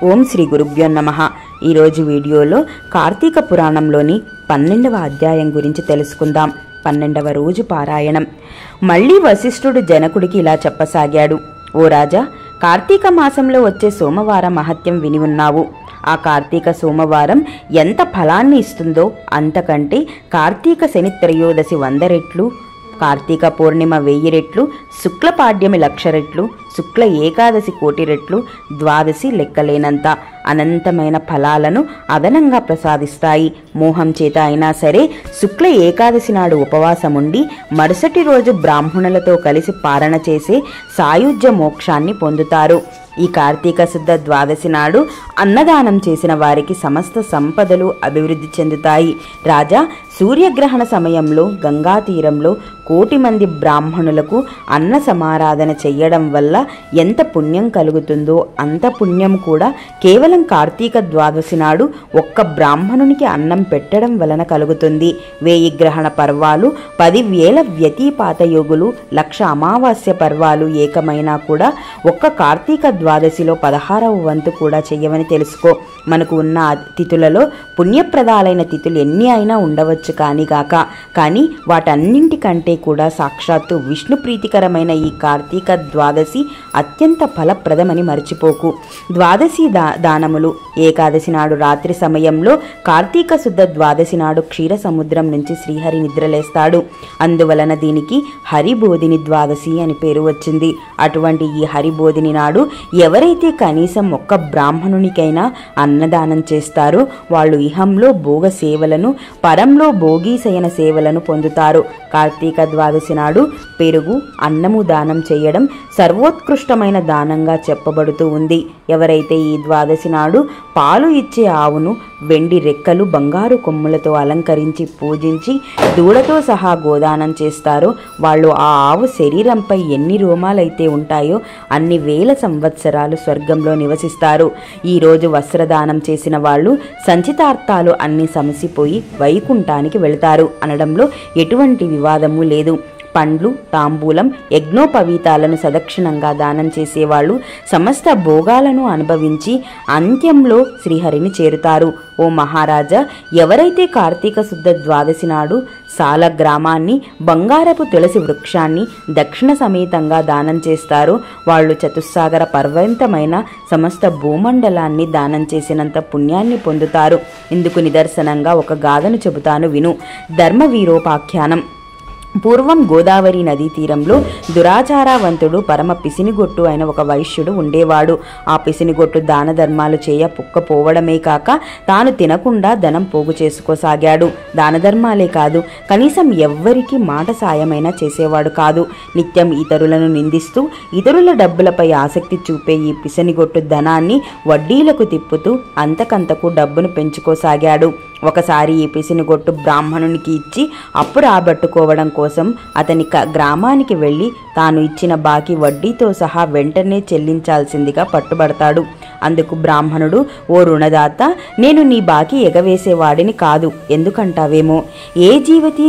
ఓం శ్రీ గురుభ్యో నమః. ఈరోజు వీడియోలో కార్తీక పురాణంలోని 12వ అధ్యాయం గురించి తెలుసుకుందాం. 12వ రోజు పారాయణం. మళ్ళీ వశిష్ఠుడు జనకుడికి ఇలా చెప్పసాగాడు. ఓ రాజా, కార్తీక మాసంలో వచ్చే సోమవారం మహత్యం విని ఉన్నావు. ఆ కార్తీక సోమవారం ఎంత ఫలాన్ని ఇస్తుందో అంతకంటే కార్తీక శని త్రయోదశి 100 రెట్లు, కార్తీక పూర్ణిమ 1000 రెట్లు, శుక్ల పాడ్యమి 1,00,000 రెట్లు, శుక్ల ఏకాదశి 1,00,000 రెట్లు, ద్వాదశి లెక్కలేనంత అనంతమైన ఫలాలను అదనంగా ప్రసాదిస్తాయి. మోహం చేత అయినా సరే శుక్ల ఏకాదశి నాడు ఉపవాసముండి మరుసటి రోజు బ్రాహ్మణులతో కలిసి పారణ చేసే సాయుజ్య మోక్షాన్ని పొందుతారు. ఈ కార్తీక శుద్ధ ద్వాదశి నాడు అన్నదానం చేసిన వారికి సమస్త సంపదలు అభివృద్ధి చెందుతాయి. రాజా, సూర్యగ్రహణ సమయంలో గంగా తీరంలో 1,00,000 మంది బ్రాహ్మణులకు అన్న సమారాధన చెయ్యడం వల్ల ఎంత పుణ్యం కలుగుతుందో అంత పుణ్యం కూడా కేవలం కార్తీక ద్వాదశి నాడు ఒక్క బ్రాహ్మణునికి అన్నం పెట్టడం వలన కలుగుతుంది. 1000 గ్రహణ పర్వాలు, 10,000 వ్యతిపాత యోగులు, 1,00,000 అమావాస్య పర్వాలు ఏకమైనా కూడా ఒక్క కార్తీక ద్వాదశిలో 16వ వంతు కూడా చెయ్యమని తెలుసుకో. మనకు ఉన్న తిథులలో పుణ్యప్రదాలైన తిథులు ఎన్ని అయినా ఉండవచ్చు కానీ వాటన్నింటికంటే కూడా సాక్షాత్తు విష్ణు ప్రీతికరమైన ఈ కార్తీక ద్వాదశి అత్యంత ఫలప్రదమని మర్చిపోకు. ద్వాదశి దానములు. ఏకాదశి నాడు రాత్రి సమయంలో కార్తీక శుద్ధ ద్వాదశి నాడు క్షీర సముద్రం నుంచి శ్రీహరి నిద్రలేస్తాడు. అందువలన దీనికి హరిబోధిని ద్వాదశి అని పేరు వచ్చింది. అటువంటి ఈ హరిబోధిని నాడు ఎవరైతే కనీసం ఒక్క బ్రాహ్మణునికైనా అన్నదానం చేస్తారో వాళ్ళు ఇహంలో భోగ సేవలను, పరంలో భోగీశయన సేవలను పొందుతారు. కార్తీక ద్వాదశి నాడు పెరుగు, అన్నము దానం చేయడం సర్వోత్కృష్టమైన దానంగా చెప్పబడుతూ ఉంది. ఎవరైతే ఈ ద్వాదశి నాడు పాలు ఇచ్చే ఆవును వెండి రెక్కలు, బంగారు కొమ్ములతో అలంకరించి పూజించి దూడతో సహా గోదానం చేస్తారో వాళ్ళు ఆ ఆవు శరీరంపై ఎన్ని రోమాలైతే ఉంటాయో అన్ని 1000 సంవత్సరాలు స్వర్గంలో నివసిస్తారు. ఈరోజు వస్త్రదానం చేసిన వాళ్ళు సంచితార్థాలు అన్ని సమసిపోయి వైకుంఠానికి వెళతారు అనడంలో ఎటువంటి వివాదము లేదు. పండ్లు, తాంబూలం, యజ్ఞోపవీతాలను సదక్షిణంగా దానం చేసేవాళ్ళు సమస్త భోగాలను అనుభవించి అంత్యంలో శ్రీహరిని చేరుతారు. ఓ మహారాజా, ఎవరైతే కార్తీక శుద్ధ ద్వాదశి నాడు సాల గ్రామాన్ని, బంగారపు తులసి వృక్షాన్ని దక్షిణ సమేతంగా దానం చేస్తారో వాళ్ళు చతుస్సాగర పర్వంతమైన సమస్త భూమండలాన్ని దానం చేసినంత పుణ్యాన్ని పొందుతారు. ఇందుకు నిదర్శనంగా ఒక గాథను చెబుతాను విను. ధర్మవీరోపాఖ్యానం. పూర్వం గోదావరి నదీ తీరంలో దురాచారవంతుడు, పరమ పిసినిగొట్టు అయిన ఒక వైశ్యుడు ఉండేవాడు. ఆ పిసినిగొట్టు దాన ధర్మాలు పుక్కపోవడమే కాక తాను తినకుండా ధనం పోగు చేసుకోసాగాడు. దాన ధర్మాలే కాదు, కనీసం ఎవ్వరికి మాట సాయమైనా చేసేవాడు కాదు. నిత్యం ఇతరులను నిందిస్తూ ఇతరుల డబ్బులపై ఆసక్తి చూపే ఈ పిసినిగొట్టు ధనాన్ని వడ్డీలకు తిప్పుతూ అంతకంతకు డబ్బును పెంచుకోసాగాడు. ఒకసారి ఈ పిసినిగొట్టు బ్రాహ్మణునికి ఇచ్చి అప్పు రాబట్టుకోవడం కోసం అతని గ్రామానికి వెళ్ళి తాను ఇచ్చిన బాకీ వడ్డీతో సహా వెంటనే చెల్లించాల్సిందిగా పట్టుబడతాడు. అందుకు బ్రాహ్మణుడు, ఓ రుణదాత, నేను నీ బాకీ ఎగవేసేవాడిని కాదు. ఎందుకంటావేమో, ఏ జీవతి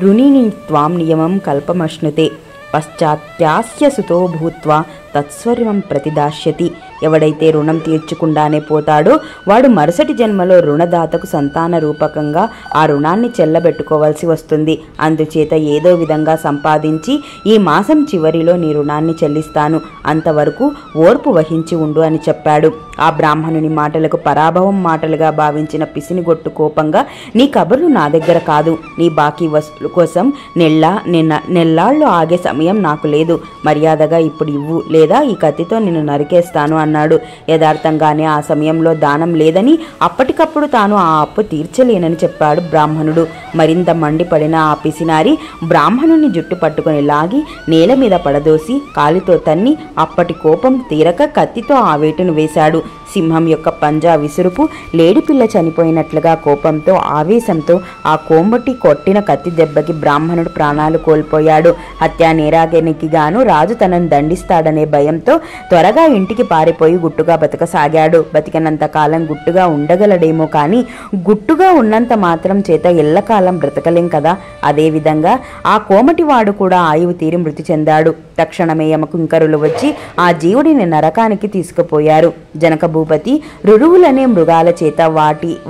రుణిని త్వాం నియమం కల్పమశ్నుతే పశ్చాత్యాస్య సుతో భూత్వా తత్స్వర్వం ప్రతిదాస్యతి. ఎవడైతే రుణం తీర్చకుండానే పోతాడో వాడు మరుసటి జన్మలో రుణదాతకు సంతాన రూపకంగా ఆ రుణాన్ని చెల్లబెట్టుకోవాల్సి వస్తుంది. అందుచేత ఏదో విధంగా సంపాదించి ఈ మాసం చివరిలో నీ రుణాన్ని చెల్లిస్తాను, అంతవరకు ఓర్పు వహించి ఉండు అని చెప్పాడు. ఆ బ్రాహ్మణుని మాటలకు పరాభవం మాటలుగా భావించిన పిసినిగొట్టు కోపంగా, నీ కబుర్లు నా దగ్గర కాదు, నీ బాకీ వసూలు కోసం నెల్లాళ్ళు ఆగే సమయం నాకు లేదు, మర్యాదగా ఇప్పుడు ఇవ్వు, లేదా ఈ కత్తితో నిన్ను నరికేస్తాను అన్నాడు. యథార్థంగానే ఆ సమయంలో దానం లేదని, అప్పటికప్పుడు తాను ఆ అప్పు తీర్చలేనని చెప్పాడు బ్రాహ్మణుడు. మరింత మండిపడిన ఆ పిసినారి బ్రాహ్మణుని జుట్టు పట్టుకుని లాగి నేల మీద పడదోసి కాలితో తన్ని అప్పటి కోపం తీరక కత్తితో ఆ వేటును వేశాడు. సింహం యొక్క పంజా విసురుపు లేడిపిల్ల చనిపోయినట్లుగా కోపంతో, ఆవేశంతో ఆ కోంబటి కొట్టిన కత్తి దెబ్బకి బ్రాహ్మణుడు ప్రాణాలు కోల్పోయాడు. హత్యా నేరానికి గాను రాజు తనను దండిస్తాడనే భయంతో త్వరగా ఇంటికి పారిపోయి గుట్టుగా బతకసాగాడు. బతికినంత కాలం గుట్టుగా ఉండగలడేమో కానీ గుట్టుగా ఉన్నంత మాత్రం చేత ఎల్లకాలం బ్రతకలేం కదా. అదేవిధంగా ఆ కోమటివాడు కూడా ఆయువు తీరి మృతి చెందాడు. తక్షణమే యమకింకరులు వచ్చి ఆ జీవుడిని నరకానికి తీసుకుపోయారు. జనక భూపతి రురువులనే మృగాల చేత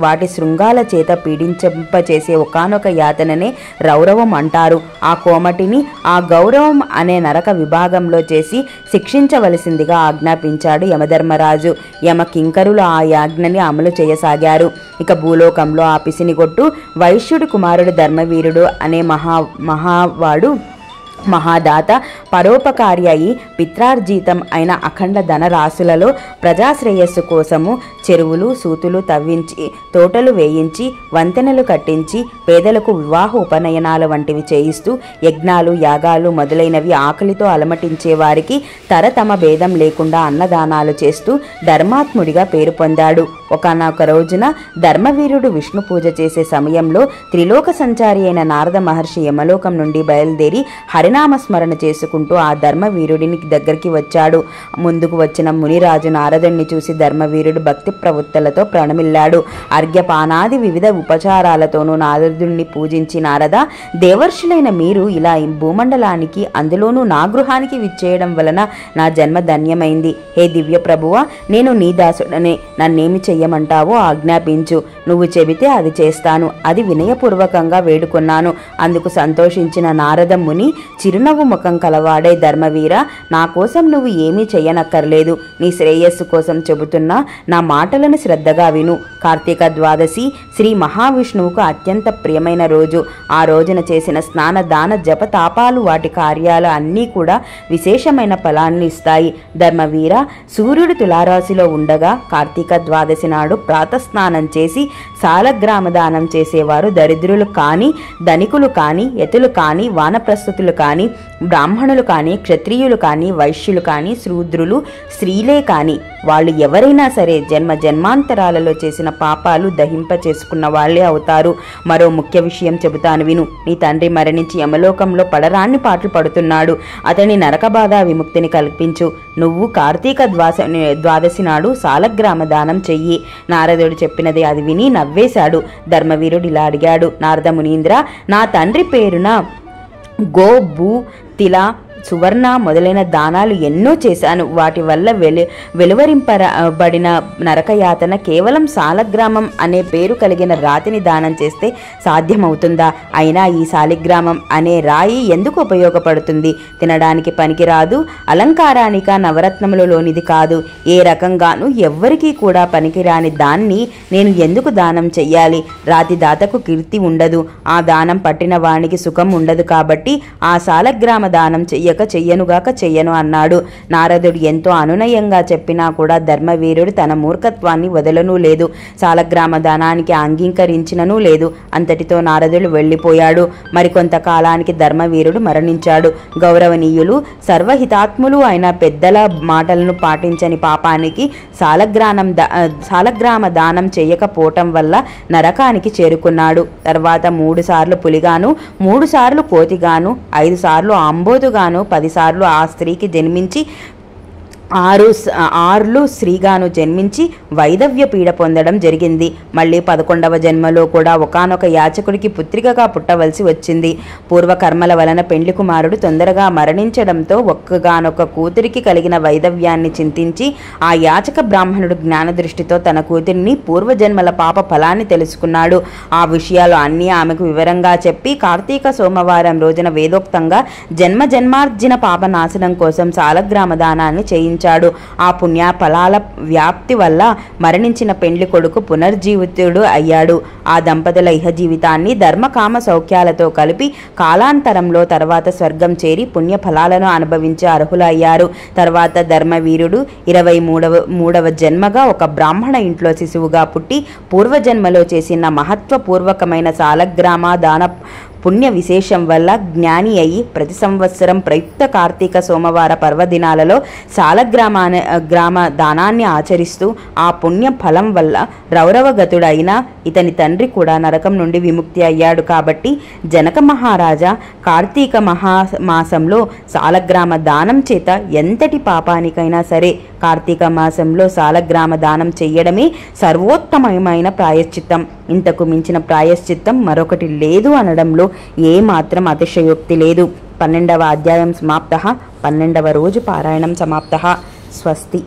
వాటి శృంగాల చేత పీడించంపచేసే ఒకానొక యాతననే రౌరవం అంటారు. ఆ కోమటిని ఆ గౌరవం అనే నరక విభాగంలో చేసి శిక్షించవలసిందిగా ఆజ్ఞాపించాడు యమధర్మరాజు. యమకింకరులు ఆ యాజ్ఞని అమలు చేయసాగారు. ఇక భూలోకంలో ఆ పిసినిగొట్టు వైశ్యుడి కుమారుడు ధర్మవీరుడు అనే మహావాడు మహాదాత పరోపకారి అయి పిత్రార్జితం అయిన అఖండ ధనరాశులలో ప్రజాశ్రేయస్సు కోసము చెరువులు సూతులు తవ్వించి తోటలు వేయించి వంతెనలు కట్టించి పేదలకు వివాహ ఉపనయనాలు వంటివి చేయిస్తూ యజ్ఞాలు యాగాలు మొదలైనవి ఆకలితో అలమటించే వారికి తమ భేదం లేకుండా అన్నదానాలు చేస్తూ ధర్మాత్ముడిగా పేరు పొందాడు. ఒకనొక రోజున ధర్మవీరుడు విష్ణు పూజ చేసే సమయంలో త్రిలోక సంచారి అయిన నారద మహర్షి యమలోకం నుండి బయలుదేరి హరినామస్మరణ చేసుకుంటూ ఆ ధర్మవీరుడిని దగ్గరికి వచ్చాడు. ముందుకు వచ్చిన మునిరాజు నారదుణ్ణి చూసి ధర్మవీరుడు భక్తి ప్రవృత్తులతో ప్రణమిల్లాడు. అర్ఘ్యపానాది వివిధ ఉపచారాలతోనూ నారదుణ్ణి పూజించి, నారద, దేవర్షులైన మీరు ఇలా భూమండలానికి అందులోనూ నా గృహానికి విచ్చేయడం వలన నా జన్మ ధన్యమైంది. హే దివ్య ప్రభువా, నేను నీ దాసుడనే, నన్నేమి చెయ్యమంటావో ఆజ్ఞాపించు. నువ్వు చెబితే అది చేస్తాను. అది వినయపూర్వకంగా వేడుకున్నాను. అందుకు సంతోషించిన నారద ముని చిరునవ్వు ముఖం కలవాడే, ధర్మవీర, నా కోసం నువ్వు ఏమీ చెయ్యనక్కర్లేదు. నీ శ్రేయస్సు కోసం చెబుతున్నా నా మాటలను శ్రద్ధగా విను. కార్తీక ద్వాదశి శ్రీ మహావిష్ణువుకు అత్యంత ప్రియమైన రోజు. ఆ రోజున చేసిన స్నాన దాన జప తాపాలు వాటి కార్యాలు అన్నీ కూడా విశేషమైన ఫలాన్ని ఇస్తాయి. ధర్మవీర, సూర్యుడు తులారాశిలో ఉండగా కార్తీక ద్వాదశి నాడు ప్రాతస్నానం చేసి సాలగ్రామ దానం చేసేవారు దరిద్రులు కానీ, ధనికులు కానీ, యతులు కానీ, వానప్రస్థుతులు కానీ, బ్రాహ్మణులు కానీ, క్షత్రియులు కానీ, వైశ్యులు కానీ, శూద్రులు, స్త్రీలే కానీ వాళ్ళు ఎవరైనా సరే జన్మాంతరాలలో చేసిన పాపాలు దహింప చేసుకున్న వాళ్ళే అవుతారు. మరో ముఖ్య విషయం చెబుతాను విను. నీ తండ్రి మరణించి యమలోకంలో పడరాన్ని పాటలు పడుతున్నాడు. అతని నరకబాధ విముక్తిని కల్పించు. నువ్వు కార్తీక ద్వాదశి నాడు సాలగ్రామ దానం చెయ్యి. నారదుడు చెప్పినది అది విని నవ్వేశాడు. ధర్మవీరుడు ఇలా అడిగాడు, నారద మునీంద్ర, నా తండ్రి పేరున గో, భూ, తిల, సువర్ణ మొదలైన దానాలు ఎన్నో చేశాను. వాటి వల్ల వెలువరింపబడిన నరకయాతన కేవలం సాలగ్రామం అనే పేరు కలిగిన రాతిని దానం చేస్తే సాధ్యమవుతుందా? అయినా ఈ సాలిగ్రామం అనే రాయి ఎందుకు ఉపయోగపడుతుంది? తినడానికి పనికిరాదు, అలంకారానిక నవరత్నములలోనిది కాదు. ఏ రకంగానూ ఎవ్వరికీ కూడా పనికిరాని దాన్ని నేను ఎందుకు దానం చెయ్యాలి? రాతి దాతకు కీర్తి ఉండదు, ఆ దానం పట్టిన వానికి సుఖం ఉండదు. కాబట్టి ఆ సాలగ్రామ దానం చెయ్యను అన్నాడు. నారదుడు ఎంతో అనునయంగా చెప్పినా కూడా ధర్మవీరుడు తన మూర్ఖత్వాన్ని వదలనూ లేదు, సాలగ్రామ దానానికి అంగీకరించిననూ లేదు. అంతటితో నారదుడు వెళ్ళిపోయాడు. మరికొంతకాలానికి ధర్మవీరుడు మరణించాడు. గౌరవనీయులు, సర్వహితాత్ములు అయిన పెద్దల మాటలను పాటించని పాపానికి సాలగ్రామ దానం చేయకపోవటం వల్ల నరకానికి చేరుకున్నాడు. తర్వాత 3 సార్లు పులిగాను, 3 సార్లు కోతిగాను, 5 సార్లు ఆంబోతుగాను, 10 సార్లు ఆ స్త్రీకి జన్మించి 6 స్త్రీగాను జన్మించి వైదవ్య పీడ పొందడం జరిగింది. మళ్ళీ 11వ జన్మలో కూడా ఒకానొక యాచకుడికి పుత్రికగా పుట్టవలసి వచ్చింది. పూర్వకర్మల వలన పెండ్లి కుమారుడు తొందరగా మరణించడంతో ఒక్కగానొక కూతురికి కలిగిన వైదవ్యాన్ని చింతించి ఆ యాచక బ్రాహ్మణుడు జ్ఞానదృష్టితో తన కూతురిని పూర్వజన్మల పాప ఫలాన్ని తెలుసుకున్నాడు. ఆ విషయాలు అన్నీ ఆమెకు వివరంగా చెప్పి కార్తీక సోమవారం రోజున వేదోక్తంగా జన్మార్జన పాపనాశనం కోసం సాలగ్రామ దానాన్ని చేయించాడు. ఆ పుణ్య ఫలాల వ్యాప్తి వల్ల మరణించిన పెండ్లి కొడుకు పునర్జీవితుడు అయ్యాడు. ఆ దంపతుల ఇహ జీవితాన్ని ధర్మకామ సౌఖ్యాలతో కలిపి కాలాంతరంలో తర్వాత స్వర్గం చేరి పుణ్య ఫలాలను అనుభవించే అర్హులయ్యారు. తర్వాత ధర్మవీరుడు 23వ జన్మగా ఒక బ్రాహ్మణ ఇంట్లో శిశువుగా పుట్టి పూర్వజన్మలో చేసిన మహత్వపూర్వకమైన సాలగ్రామ దాన పుణ్య విశేషం వల్ల జ్ఞాని అయి ప్రతి సంవత్సరం ప్రయుక్త కార్తీక సోమవార పర్వదినాలలో గ్రామ దానాన్ని ఆచరిస్తూ ఆ పుణ్య ఫలం వల్ల రౌరవగతుడైన ఇతని తండ్రి కూడా నరకం నుండి విముక్తి అయ్యాడు. కాబట్టి జనక మహారాజా కార్తీక మాసంలో సాలగ్రామ దానం చేత ఎంతటి పాపానికైనా సరే కార్తీక మాసంలో సాలగ్రామ దానం చెయ్యడమే సర్వోత్తమమైన ప్రాయశ్చిత్తం. ఇంతకు మించిన ప్రాయశ్చిత్తం మరొకటి లేదు అనడంలో ఏమాత్రం అతిశయోక్తి లేదు. 12వ అధ్యాయం సమాప్తః. 12వ రోజు పారాయణం సమాప్తః. స్వస్తి.